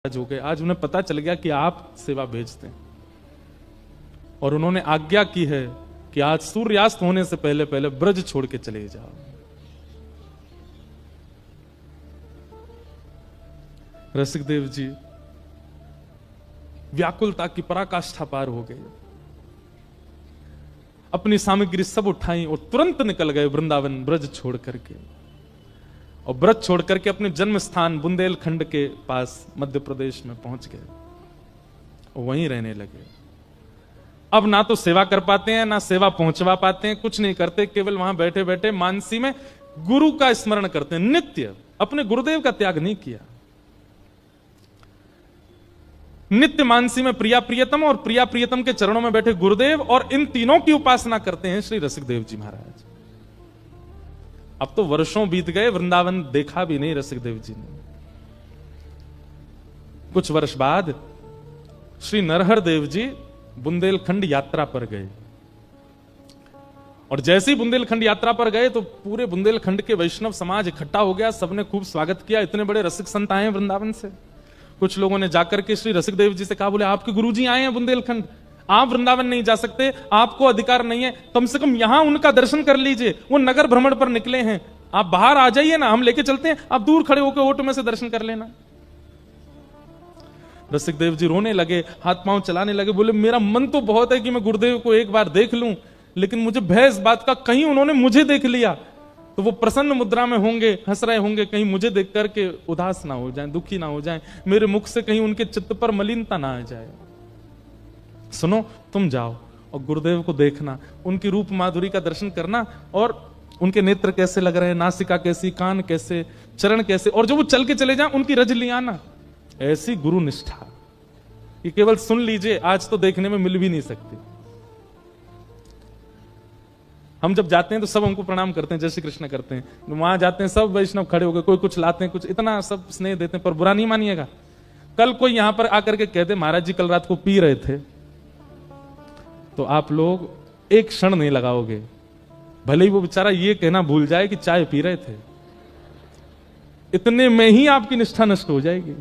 हो गए। आज उन्हें पता चल गया कि आप सेवा भेजते हैं और उन्होंने आज्ञा की है कि आज सूर्यास्त होने से पहले पहले ब्रज छोड़ के चले जाओ। रसिकदेव जी व्याकुलता की पराकाष्ठा पार हो गए, अपनी सामग्री सब उठाई और तुरंत निकल गए वृंदावन ब्रज छोड़ करके, और ब्रज छोड़ करके अपने जन्म स्थान बुंदेलखंड के पास मध्य प्रदेश में पहुंच गए और वहीं रहने लगे। अब ना तो सेवा कर पाते हैं, ना सेवा पहुंचवा पाते हैं, कुछ नहीं करते, केवल वहां बैठे बैठे मानसी में गुरु का स्मरण करते हैं नित्य। अपने गुरुदेव का त्याग नहीं किया। नित्य मानसी में प्रिया प्रियतम और प्रिया प्रियतम के चरणों में बैठे गुरुदेव, और इन तीनों की उपासना करते हैं श्री रसिकदेव जी महाराज। अब तो वर्षों बीत गए, वृंदावन देखा भी नहीं रसिकदेव जी ने। कुछ वर्ष बाद श्री नरहर देव जी बुंदेलखंड यात्रा पर गए, और जैसे ही बुंदेलखंड यात्रा पर गए तो पूरे बुंदेलखंड के वैष्णव समाज इकट्ठा हो गया। सबने खूब स्वागत किया। इतने बड़े रसिक संत आए हैं वृंदावन से। कुछ लोगों ने जाकर के श्री रसिकदेव जी से कहा, बोले आपके गुरुजी आए हैं बुंदेलखंड, आप वृंदावन नहीं जा सकते, आपको अधिकार नहीं है, कम से कम यहां उनका दर्शन कर लीजिए, वो नगर भ्रमण पर निकले हैं, आप बाहर आ जाइए ना, हम लेके चलते हैं, आप दूर खड़े होकर ओटो में से दर्शन कर लेना। रसिकदेव जी रोने लगे, हाथ पांव चलाने लगे, बोले मेरा मन तो बहुत है कि मैं गुरुदेव को एक बार देख लूं, लेकिन मुझे भय इस बात का कहीं उन्होंने मुझे देख लिया तो वो प्रसन्न मुद्रा में होंगे, हंस रहे होंगे, कहीं मुझे देख करके उदास ना हो जाएं, दुखी ना हो जाएं, मेरे मुख से कहीं उनके चित्त पर मलिनता ना आ जाए। सुनो, तुम जाओ और गुरुदेव को देखना, उनकी रूप माधुरी का दर्शन करना, और उनके नेत्र कैसे लग रहे हैं, नासिका कैसी, कान कैसे, चरण कैसे, और जब वो चल के चले जाएं उनकी रज ले आना। ऐसी गुरु निष्ठा कि केवल सुन लीजिए, आज तो देखने में मिल भी नहीं सकती। हम जब जाते हैं तो सब हमको प्रणाम करते हैं, जय श्री कृष्ण करते हैं, वहां जाते हैं सब वैष्णव खड़े हो गए, कोई कुछ लाते हैं, कुछ इतना सब स्नेह देते हैं, पर बुरा नहीं मानिएगा। कल कोई यहां पर आकर के कहते महाराज जी कल रात को पी रहे थे, तो आप लोग एक क्षण नहीं लगाओगे, भले ही वो बेचारा ये कहना भूल जाए कि चाय पी रहे थे, इतने में ही आपकी निष्ठा नष्ट हो जाएगी।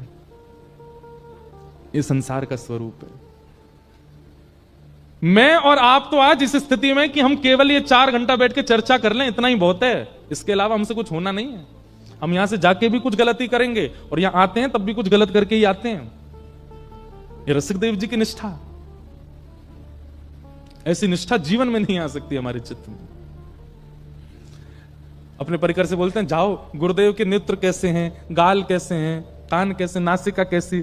ये संसार का स्वरूप है। मैं और आप तो आज इस स्थिति में कि हम केवल ये 4 घंटा बैठ के चर्चा कर लें, इतना ही बहुत है, इसके अलावा हमसे कुछ होना नहीं है। हम यहां से जाके भी कुछ गलती करेंगे और यहां आते हैं तब भी कुछ गलत करके ही आते हैं। ये रसिकदेव जी की निष्ठा, ऐसी निष्ठा जीवन में नहीं आ सकती हमारे चित्त में। अपने परिकर से बोलते हैं, जाओ गुरुदेव के नेत्र कैसे हैं, गाल कैसे हैं, कान कैसे, नासिका कैसी,